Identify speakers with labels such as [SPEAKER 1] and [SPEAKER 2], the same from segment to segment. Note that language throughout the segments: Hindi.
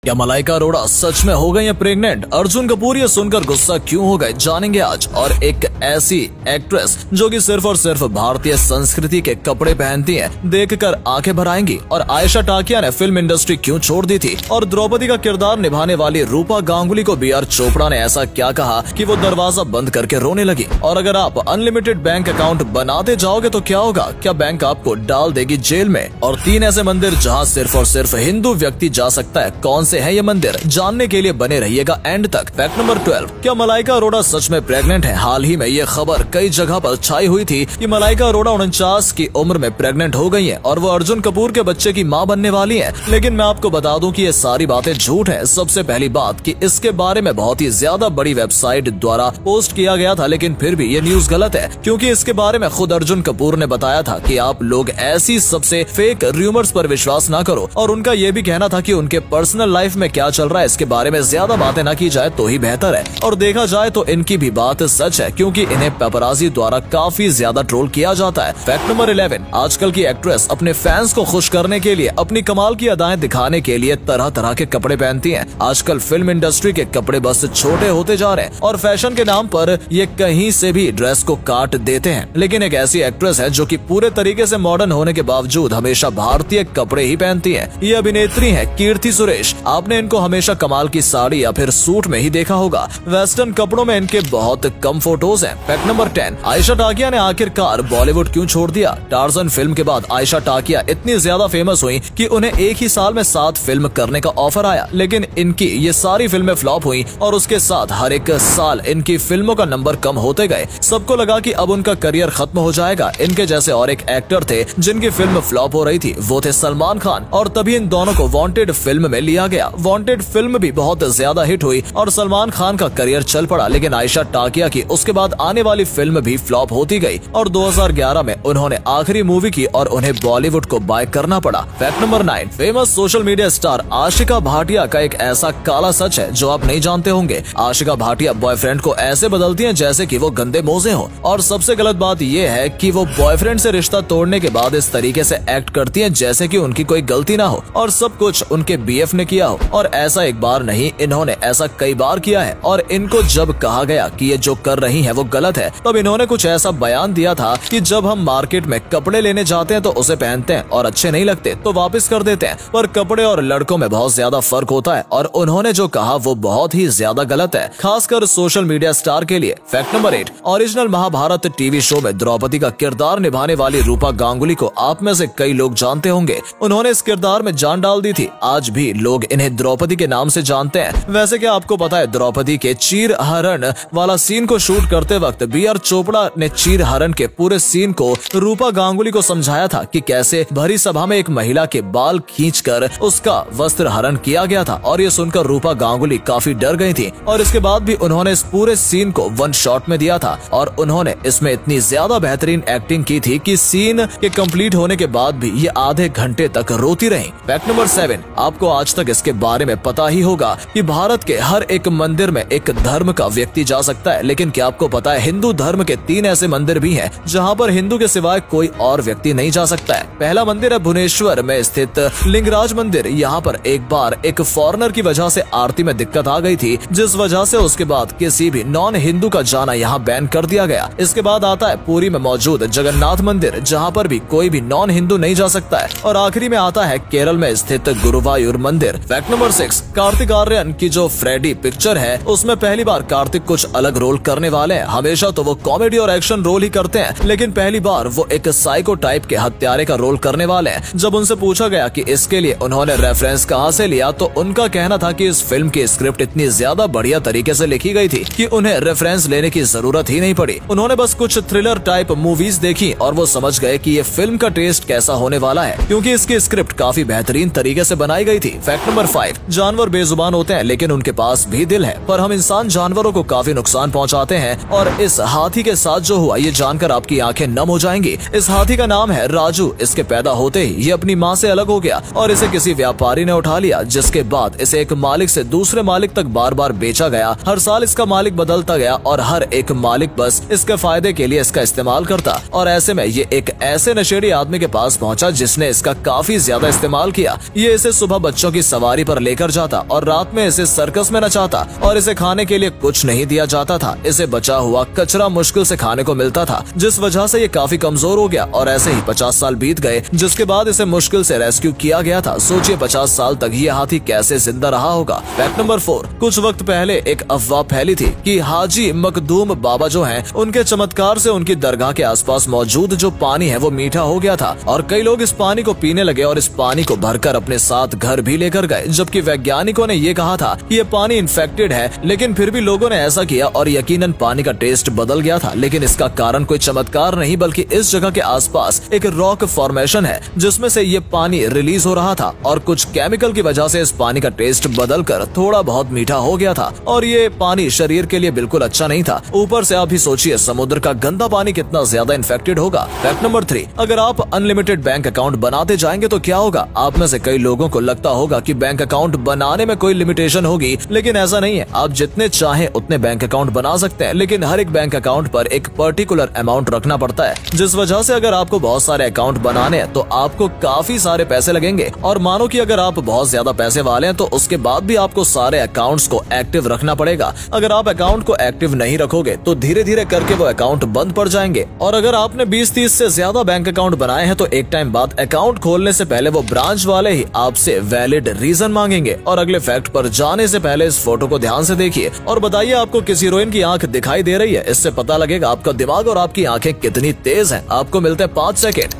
[SPEAKER 1] क्या मलाइका अरोड़ा सच में हो गई है प्रेग्नेंट? अर्जुन कपूर ये सुनकर गुस्सा क्यों हो गए, जानेंगे आज। और एक ऐसी एक्ट्रेस जो कि सिर्फ और सिर्फ भारतीय संस्कृति के कपड़े पहनती है, देखकर आंखें भर आएंगी। और आयशा टाकिया ने फिल्म इंडस्ट्री क्यों छोड़ दी थी, और द्रौपदी का किरदार निभाने वाली रूपा गांगुली को बी आर चोपड़ा ने ऐसा क्या कहा कि वो दरवाजा बंद करके रोने लगी। और अगर आप अनलिमिटेड बैंक अकाउंट बनाते जाओगे तो क्या होगा, क्या बैंक आपको डाल देगी जेल में। और 3 ऐसे मंदिर जहाँ सिर्फ और सिर्फ हिंदू व्यक्ति जा सकता है, कौन से है ये मंदिर, जानने के लिए बने रहिएगा एंड तक। फैक्ट नंबर 12, क्या मलाइका अरोड़ा सच में प्रेग्नेंट है? हाल ही में ये खबर कई जगह पर छाई हुई थी कि मलाइका अरोड़ा 49 की उम्र में प्रेग्नेंट हो गई है और वो अर्जुन कपूर के बच्चे की मां बनने वाली है। लेकिन मैं आपको बता दूं कि ये सारी बातें झूठ है। सबसे पहली बात कि इसके बारे में बहुत ही ज्यादा बड़ी वेबसाइट द्वारा पोस्ट किया गया था, लेकिन फिर भी ये न्यूज गलत है, क्योंकि इसके बारे में खुद अर्जुन कपूर ने बताया था कि आप लोग ऐसी सबसे फेक रूमर्स पर विश्वास न करो। और उनका ये भी कहना था कि उनके पर्सनल लाइफ में क्या चल रहा है इसके बारे में ज्यादा बातें न की जाए तो ही बेहतर है। और देखा जाए तो इनकी भी बात सच है, क्योंकि इन्हें पेपराजी द्वारा काफी ज्यादा ट्रोल किया जाता है। फैक्ट नंबर 11, आजकल की एक्ट्रेस अपने फैंस को खुश करने के लिए, अपनी कमाल की अदाएं दिखाने के लिए तरह तरह के कपड़े पहनती हैं। आजकल फिल्म इंडस्ट्री के कपड़े बस छोटे होते जा रहे हैं और फैशन के नाम पर ये कहीं से भी ड्रेस को काट देते हैं। लेकिन एक ऐसी एक्ट्रेस है जो कि पूरे तरीके से मॉडर्न होने के बावजूद हमेशा भारतीय कपड़े ही पहनती है। ये अभिनेत्री है कीर्ति सुरेश। आपने इनको हमेशा कमाल की साड़ी या फिर सूट में ही देखा होगा। वेस्टर्न कपड़ों में इनके बहुत कम फोटोज हैं। फैक्ट नंबर 10, आयशा टाकिया ने आखिरकार बॉलीवुड क्यों छोड़ दिया? टार्जन फिल्म के बाद आयशा टाकिया इतनी ज्यादा फेमस हुई कि उन्हें एक ही साल में 7 फिल्म करने का ऑफर आया, लेकिन इनकी ये सारी फिल्में फ्लॉप हुई और उसके साथ हर एक साल इनकी फिल्मों का नंबर कम होते गए। सबको लगा कि अब उनका करियर खत्म हो जाएगा। इनके जैसे और एक एक्टर थे जिनकी फिल्म फ्लॉप हो रही थी, वो थे सलमान खान। और तभी इन दोनों को वांटेड फिल्म में लिया गया। वांटेड फिल्म भी बहुत ज्यादा हिट हुई और सलमान खान का करियर चल पड़ा, लेकिन आयशा टाकिया की उसके बाद आने वाली फिल्म भी फ्लॉप होती गई और 2011 में उन्होंने आखिरी मूवी की और उन्हें बॉलीवुड को बाय करना पड़ा। Fact number 9, famous social media star Ashika Bhatia का एक ऐसा काला सच है जो आप नहीं जानते होंगे। आशिका भाटिया बॉयफ्रेंड को ऐसे बदलती हैं जैसे कि वो गंदे मोजे हो। और सबसे गलत बात ये है कि वो बॉयफ्रेंड से रिश्ता तोड़ने के बाद इस तरीके से एक्ट करती हैं जैसे कि उनकी कोई गलती ना हो और सब कुछ उनके बीएफ ने किया हो। और ऐसा एक बार नहीं, इन्होंने ऐसा कई बार किया है। और इनको जब कहा गया कि ये जो कर रही है वो गलत है, तब इन्होंने कुछ ऐसा बयान दिया था कि जब हम मार्केट में कपड़े लेने जाते हैं तो उसे पहनते हैं और अच्छे नहीं लगते तो वापस कर देते हैं, पर कपड़े और लड़कों में बहुत ज्यादा फर्क होता है। और उन्होंने जो कहा वो बहुत ही ज्यादा गलत है, खासकर सोशल मीडिया स्टार के लिए। Fact number 8, original Mahabharat TV show में द्रौपदी का किरदार निभाने वाली रूपा गांगुली को आप में से कई लोग जानते होंगे। उन्होंने इस किरदार में जान डाल दी थी। आज भी लोग इन्हें द्रौपदी के नाम से जानते हैं। वैसे क्या आपको पता है, द्रौपदी के चीर हरण वाला सीन को शूट करते वक्त बी आर चोपड़ा ने चीर हरण के पूरे सीन को रूपा गांगुली को समझाया था कि कैसे भरी सभा में एक महिला के बाल खींचकर उसका वस्त्र हरण किया गया था। और ये सुनकर रूपा गांगुली काफी डर गई थी और इसके बाद भी उन्होंने इस पूरे सीन को 1 शॉट में दिया था और उन्होंने इसमें इतनी ज्यादा बेहतरीन एक्टिंग की थी कि सीन के कंप्लीट होने के बाद भी ये आधे घंटे तक रोती रही। फैक्ट नंबर 7, आपको आज तक इसके बारे में पता ही होगा कि भारत के हर एक मंदिर में एक धर्म का व्यक्ति जा सकता है, लेकिन क्या आपको पता है हिंदू धर्म के 3 ऐसे मंदिर भी हैं जहां पर हिंदू के सिवाय कोई और व्यक्ति नहीं जा सकता है। पहला मंदिर है भुवनेश्वर में स्थित लिंगराज मंदिर। यहाँ पर एक बार एक फॉरेनर की वजह से आरती में दिक्कत आ गई थी, जिस वजह से उसके बाद किसी भी नॉन हिंदू का जाना यहाँ बैन कर दिया गया। इसके बाद आता है पुरी में मौजूद जगन्नाथ मंदिर, जहाँ पर भी कोई भी नॉन हिंदू नहीं जा सकता है। और आखिरी में आता है केरल में स्थित गुरुवायूर मंदिर। फैक्ट नंबर 6, कार्तिक आर्यन की जो फ्रेडी पिक्चर है उसमें पहली बार कार्तिक कुछ अलग रोल करने वाले हैं। हमेशा तो वो कॉमेडी और एक्शन रोल ही करते हैं, लेकिन पहली बार वो एक साइको टाइप के हत्यारे का रोल करने वाले हैं। जब उनसे पूछा गया कि इसके लिए उन्होंने रेफरेंस कहां से लिया, तो उनका कहना था कि इस फिल्म की स्क्रिप्ट इतनी ज्यादा बढ़िया तरीके से लिखी गई थी कि उन्हें रेफरेंस लेने की जरूरत ही नहीं पड़ी। उन्होंने बस कुछ थ्रिलर टाइप मूवीज देखी और वो समझ गए कि ये फिल्म का टेस्ट कैसा होने वाला है, क्योंकि इसकी स्क्रिप्ट काफी बेहतरीन तरीके से बनाई गई थी। फैक्ट नंबर 5, जानवर बेजुबान होते हैं लेकिन उनके पास भी दिल है, पर हम इंसान जानवरों को काफी नुकसान पहुंचाते हैं। और इस हाथी के साथ जो हुआ ये जानकर आपकी आंखें नम हो जाएंगी। इस हाथी का नाम है राजू। इसके पैदा होते ही ये अपनी माँ से अलग हो गया और इसे किसी व्यापारी ने उठा लिया, जिसके बाद इसे एक मालिक से दूसरे मालिक तक बार बार बेचा गया। हर साल इसका मालिक बदलता गया और हर एक मालिक बस इसके फायदे के लिए इसका इस्तेमाल करता। और ऐसे में ये एक ऐसे नशेड़ी आदमी के पास पहुंचा जिसने इसका काफी ज्यादा इस्तेमाल किया। ये इसे सुबह बच्चों की सवारी सफारी पर लेकर जाता और रात में इसे सर्कस में नचाता और इसे खाने के लिए कुछ नहीं दिया जाता था। इसे बचा हुआ कचरा मुश्किल से खाने को मिलता था, जिस वजह से ये काफी कमजोर हो गया और ऐसे ही 50 साल बीत गए, जिसके बाद इसे मुश्किल से रेस्क्यू किया गया था। सोचिए 50 साल तक ये हाथी कैसे जिंदा रहा होगा। फैक्ट नंबर 4, कुछ वक्त पहले एक अफवाह फैली थी कि हाजी मखदूम बाबा जो हैं, उनके चमत्कार से उनकी दरगाह के आसपास मौजूद जो पानी है वो मीठा हो गया था और कई लोग इस पानी को पीने लगे और इस पानी को भरकर अपने साथ घर भी लेकर गए, जबकि वैज्ञानिकों ने ये कहा था कि ये पानी इन्फेक्टेड है, लेकिन फिर भी लोगों ने ऐसा किया और यकीनन पानी का टेस्ट बदल गया था। लेकिन इसका कारण कोई चमत्कार नहीं, बल्कि इस जगह के आसपास एक रॉक फॉर्मेशन है जिसमें से ये पानी रिलीज हो रहा था और कुछ केमिकल की वजह से इस पानी का टेस्ट बदलकर थोड़ा बहुत मीठा हो गया था और ये पानी शरीर के लिए बिल्कुल अच्छा नहीं था। ऊपर से आप ही सोचिए समुद्र का गंदा पानी कितना ज्यादा इन्फेक्टेड होगा। फैक्ट नंबर 3, अगर आप अनलिमिटेड बैंक अकाउंट बनाते जाएंगे तो क्या होगा। आप में से कई लोगों को लगता होगा कि बैंक अकाउंट बनाने में कोई लिमिटेशन होगी, लेकिन ऐसा नहीं है। आप जितने चाहें उतने बैंक अकाउंट बना सकते हैं, लेकिन हर एक बैंक अकाउंट पर एक पर्टिकुलर अमाउंट रखना पड़ता है, जिस वजह से अगर आपको बहुत सारे अकाउंट बनाने हैं तो आपको काफी सारे पैसे लगेंगे। और मानो कि अगर आप बहुत ज्यादा पैसे वाले हैं तो उसके बाद भी आपको सारे अकाउंट्स को एक्टिव रखना पड़ेगा। अगर आप अकाउंट को एक्टिव नहीं रखोगे तो धीरे धीरे करके वो अकाउंट बंद पड़ जाएंगे। और अगर आपने 20-30 से ज्यादा बैंक अकाउंट बनाए हैं तो एक टाइम बाद अकाउंट खोलने से पहले वो ब्रांच वाले ही आपसे वैलिड रीजन मांगेंगे। और अगले फैक्ट पर जाने से पहले इस फोटो को ध्यान से देखिए और बताइए आपको किस हीरोइन की आंख दिखाई दे रही है। इससे पता लगेगा आपका दिमाग और आपकी आंखें कितनी तेज हैं। आपको मिलते हैं 5 सेकेंड।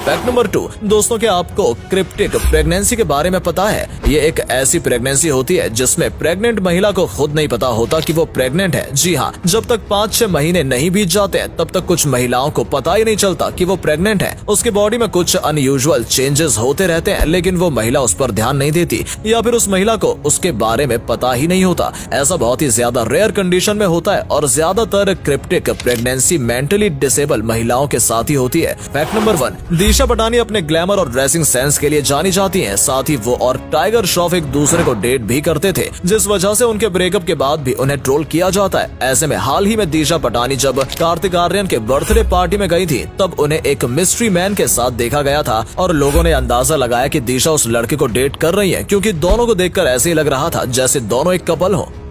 [SPEAKER 1] फैक्ट नंबर 2, दोस्तों क्या आपको क्रिप्टिक प्रेगनेंसी के बारे में पता है। ये एक ऐसी प्रेगनेंसी होती है जिसमें प्रेग्नेंट महिला को खुद नहीं पता होता कि वो प्रेग्नेंट है। जी हाँ, जब तक 5-6 महीने नहीं बीत जाते हैं तब तक कुछ महिलाओं को पता ही नहीं चलता कि वो प्रेग्नेंट है। उसके बॉडी में कुछ अनयूजुअल चेंजेस होते रहते हैं, लेकिन वो महिला उस पर ध्यान नहीं देती या फिर उस महिला को उसके बारे में पता ही नहीं होता। ऐसा बहुत ही ज्यादा रेयर कंडीशन में होता है और ज्यादातर क्रिप्टिक प्रेगनेंसी मेंटली डिसेबल महिलाओं के साथ ही होती है। फैक्ट नंबर 1, दिशा पटानी अपने ग्लैमर और ड्रेसिंग सेंस के लिए जानी जाती हैं। साथ ही वो और टाइगर श्रॉफ एक दूसरे को डेट भी करते थे, जिस वजह से उनके ब्रेकअप के बाद भी उन्हें ट्रोल किया जाता है। ऐसे में हाल ही में दिशा पटानी जब कार्तिक आर्यन के बर्थडे पार्टी में गई थी तब उन्हें एक मिस्ट्री मैन के साथ देखा गया था और लोगों ने अंदाजा लगाया कि दिशा उस लड़के को डेट कर रही है, क्योंकि दोनों को देखकर ऐसे ही लग रहा था जैसे दोनों एक कपल हो।